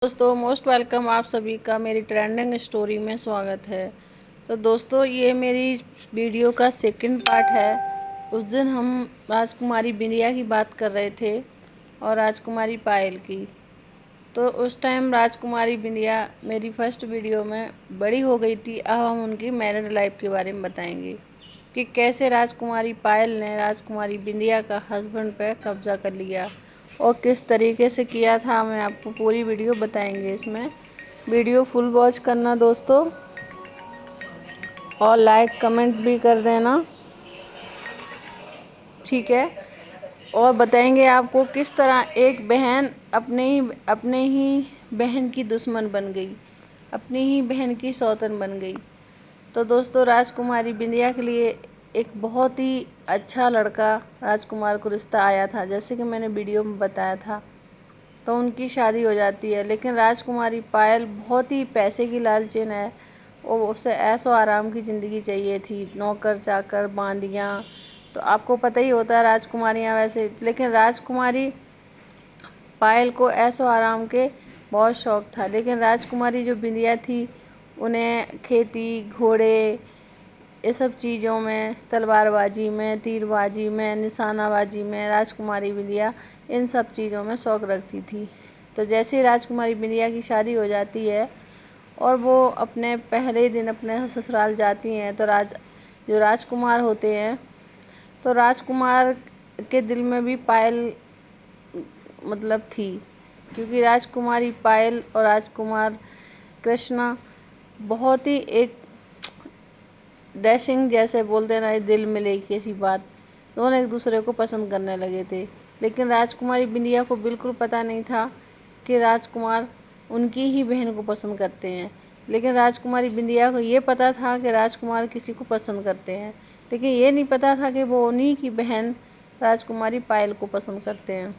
दोस्तों most welcome, आप सभी का मेरी ट्रेंडिंग स्टोरी में स्वागत है। तो दोस्तों ये मेरी वीडियो का सेकंड पार्ट है। उस दिन हम राजकुमारी बिंदिया की बात कर रहे थे और राजकुमारी पायल की। तो उस टाइम राजकुमारी बिंदिया मेरी फर्स्ट वीडियो में बड़ी हो गई थी। अब हम उनकी मैरिड लाइफ के बारे में बताएंगे कि कैसे राजकुमारी पायल ने राजकुमारी बिंदिया का हस्बैंड पे कब्जा कर लिया और किस तरीके से किया था। मैं आपको पूरी वीडियो बताएंगे। इसमें वीडियो फुल वॉच करना दोस्तों, और लाइक कमेंट भी कर देना, ठीक है। और बताएंगे आपको किस तरह एक बहन अपने ही बहन की दुश्मन बन गई, अपनी ही बहन की सौतन बन गई। तो दोस्तों राजकुमारी बिंदिया के लिए एक बहुत ही अच्छा लड़का राजकुमार को रिश्ता आया था, जैसे कि मैंने वीडियो में बताया था। तो उनकी शादी हो जाती है, लेकिन राजकुमारी पायल बहुत ही पैसे की लालचन है और उसे ऐशो आराम की ज़िंदगी चाहिए थी, नौकर चाकर बांदियाँ। तो आपको पता ही होता है राजकुमारियाँ वैसे, लेकिन राजकुमारी पायल को ऐशो आराम के बहुत शौक़ था। लेकिन राजकुमारी जो बिंदिया थी उन्हें खेती, घोड़े, ये सब चीज़ों में, तलवारबाजी में, तीरबाजी में, निशानाबाजी में राजकुमारी बिंदिया इन सब चीज़ों में शौक़ रखती थी। तो जैसे ही राजकुमारी बिंदिया की शादी हो जाती है और वो अपने पहले दिन अपने ससुराल जाती हैं, तो जो राजकुमार होते हैं, तो राजकुमार के दिल में भी पायल मतलब थी, क्योंकि राजकुमारी पायल और राजकुमार कृष्णा बहुत ही एक डैशिंग जैसे बोलते ना, दिल मिले किसी बात, दोनों एक दूसरे को पसंद करने लगे थे। लेकिन राजकुमारी बिंदिया को बिल्कुल पता नहीं था कि राजकुमार उनकी ही बहन को पसंद करते हैं। लेकिन राजकुमारी बिंदिया को ये पता था कि राजकुमार किसी को पसंद करते हैं, लेकिन ये नहीं पता था कि वो उन्हीं की बहन राजकुमारी पायल को पसंद करते हैं।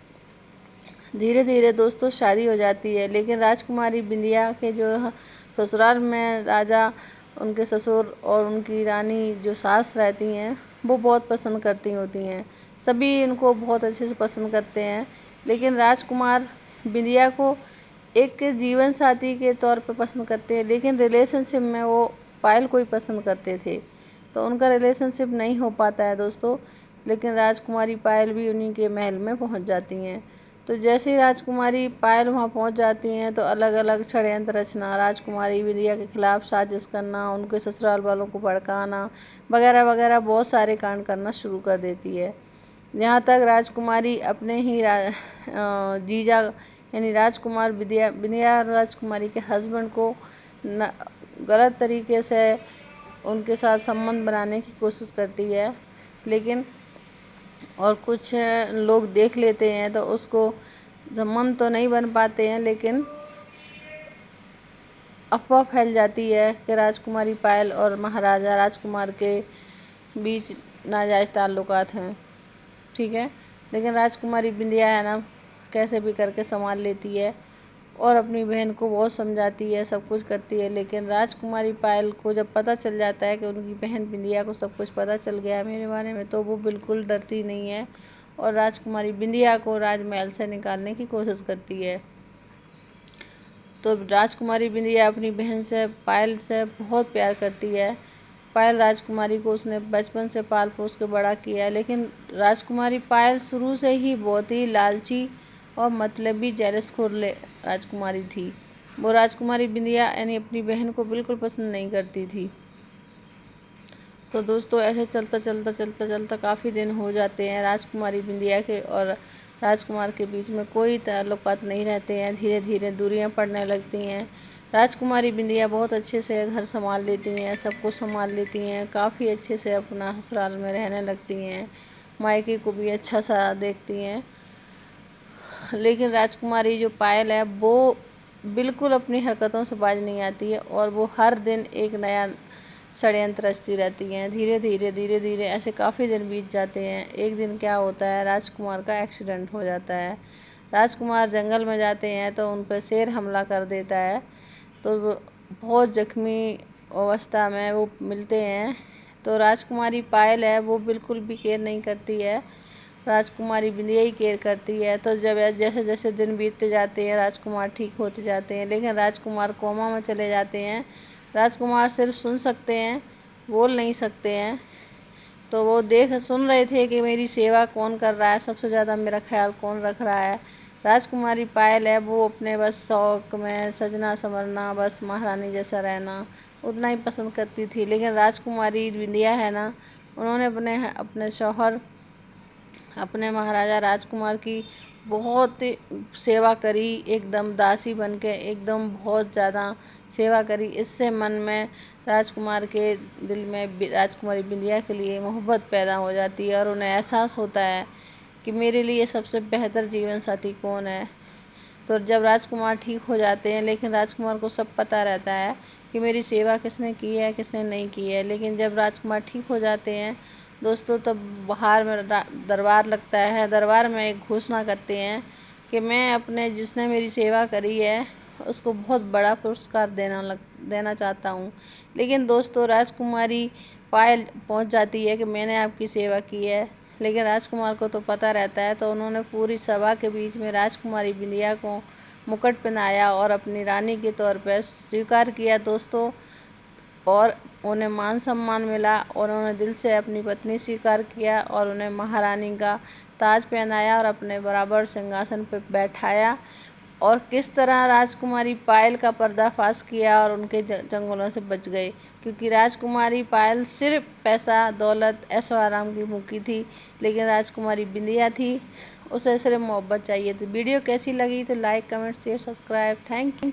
धीरे धीरे दोस्तों शादी हो जाती है, लेकिन राजकुमारी बिंदिया के जो ससुराल में राजा, उनके ससुर और उनकी रानी जो सास रहती हैं, वो बहुत पसंद करती होती हैं। सभी उनको बहुत अच्छे से पसंद करते हैं, लेकिन राजकुमार बिंदिया को एक जीवन साथी के तौर पे पसंद करते हैं, लेकिन रिलेशनशिप में वो पायल को ही पसंद करते थे। तो उनका रिलेशनशिप नहीं हो पाता है दोस्तों। लेकिन राजकुमारी पायल भी उन्हीं के महल में पहुंच जाती हैं। तो जैसे ही राजकुमारी पायल वहां पहुंच जाती हैं, तो अलग अलग षड्यंत्र रचना, राजकुमारी बिंदिया के खिलाफ साजिश करना, उनके ससुराल वालों को भड़काना वगैरह वगैरह बहुत सारे कांड करना शुरू कर देती है। जहाँ तक राजकुमारी अपने ही जीजा यानी राजकुमार बिंदिया राजकुमारी के हस्बैंड को गलत तरीके से उनके साथ संबंध बनाने की कोशिश करती है, लेकिन और कुछ लोग देख लेते हैं तो उसको संबंध तो नहीं बन पाते हैं, लेकिन अफवाह फैल जाती है कि राजकुमारी पायल और महाराजा राजकुमार के बीच नाजायज़ ताल्लुकात हैं, ठीक है। लेकिन राजकुमारी बिंदिया है ना, कैसे भी करके संभाल लेती है और अपनी बहन को बहुत समझाती है, सब कुछ करती है। लेकिन राजकुमारी पायल को जब पता चल जाता है कि उनकी बहन बिंदिया को सब कुछ पता चल गया है मेरे बारे में, तो वो बिल्कुल डरती नहीं है और राजकुमारी बिंदिया को राजमहल से निकालने की कोशिश करती है। तो राजकुमारी बिंदिया अपनी बहन से, पायल से बहुत प्यार करती है। पायल राजकुमारी को उसने बचपन से पाल पोस के बड़ा किया है, लेकिन राजकुमारी पायल शुरू से ही बहुत ही लालची और मतलबी जेलसखोर राजकुमारी थी। वो राजकुमारी बिंदिया यानी अपनी बहन को बिल्कुल पसंद नहीं करती थी। तो दोस्तों ऐसे चलता चलता चलता चलता काफ़ी दिन हो जाते हैं। राजकुमारी बिंदिया के और राजकुमार के बीच में कोई ताल्लुकात नहीं रहते हैं। धीरे धीरे दूरियां पड़ने लगती हैं। राजकुमारी बिंदिया बहुत अच्छे से घर संभाल लेती हैं, सब कुछ संभाल लेती हैं, काफ़ी अच्छे से अपना ससुराल में रहने लगती हैं, मायके को भी अच्छा सा देखती हैं। लेकिन राजकुमारी जो पायल है वो बिल्कुल अपनी हरकतों से बाज नहीं आती है और वो हर दिन एक नया षड्यंत्र रचती रहती हैं। धीरे धीरे ऐसे काफ़ी दिन बीत जाते हैं। एक दिन क्या होता है, राजकुमार का एक्सीडेंट हो जाता है। राजकुमार जंगल में जाते हैं तो उन पर शेर हमला कर देता है, तो वो बहुत जख्मी अवस्था में वो मिलते हैं। तो राजकुमारी पायल है वो बिल्कुल भी केयर नहीं करती है राजकुमारी बिंदिया ही केयर करती है। तो जब जैसे जैसे दिन बीतते जाते हैं राजकुमार ठीक होते जाते हैं, लेकिन राजकुमार कोमा में चले जाते हैं। राजकुमार सिर्फ सुन सकते हैं, बोल नहीं सकते हैं। तो वो सुन रहे थे कि मेरी सेवा कौन कर रहा है, सबसे ज़्यादा मेरा ख्याल कौन रख रहा है। राजकुमारी पायल है, वो अपने बस शौक में सजना संवरना, बस महारानी जैसा रहना उतना ही पसंद करती थी। लेकिन राजकुमारी बिंदिया है ना, उन्होंने अपने शौहर, अपने महाराजा राजकुमार की बहुत सेवा करी, एकदम दासी बनके एकदम बहुत ज़्यादा सेवा करी। इससे मन में राजकुमार के दिल में राजकुमारी बिंदिया के लिए मोहब्बत पैदा हो जाती है और उन्हें एहसास होता है कि मेरे लिए सबसे बेहतर जीवन साथी कौन है। तो जब राजकुमार ठीक हो जाते हैं, लेकिन राजकुमार को सब पता रहता है कि मेरी सेवा किसने की है किसने नहीं की है। लेकिन जब राजकुमार ठीक हो जाते हैं दोस्तों, तब बाहर में दरबार लगता है। दरबार में एक घोषणा करते हैं कि मैं अपने जिसने मेरी सेवा करी है उसको बहुत बड़ा पुरस्कार देना चाहता हूँ। लेकिन दोस्तों राजकुमारी पायल पहुँच जाती है कि मैंने आपकी सेवा की है, लेकिन राजकुमार को तो पता रहता है। तो उन्होंने पूरी सभा के बीच में राजकुमारी बिंदिया को मुकुट पहनाया और अपनी रानी के तौर पर स्वीकार किया दोस्तों, और उन्हें मान सम्मान मिला और उन्होंने दिल से अपनी पत्नी स्वीकार किया और उन्हें महारानी का ताज पहनाया और अपने बराबर सिंहासन पर बैठाया। और किस तरह राजकुमारी पायल का पर्दाफाश किया और उनके चंगुलों से बच गए, क्योंकि राजकुमारी पायल सिर्फ पैसा दौलत ऐशो आराम की भूखी थी, लेकिन राजकुमारी बिंदिया थी, उसे सिर्फ मोहब्बत चाहिए थी। वीडियो कैसी लगी तो like comment share subscribe. Thank you.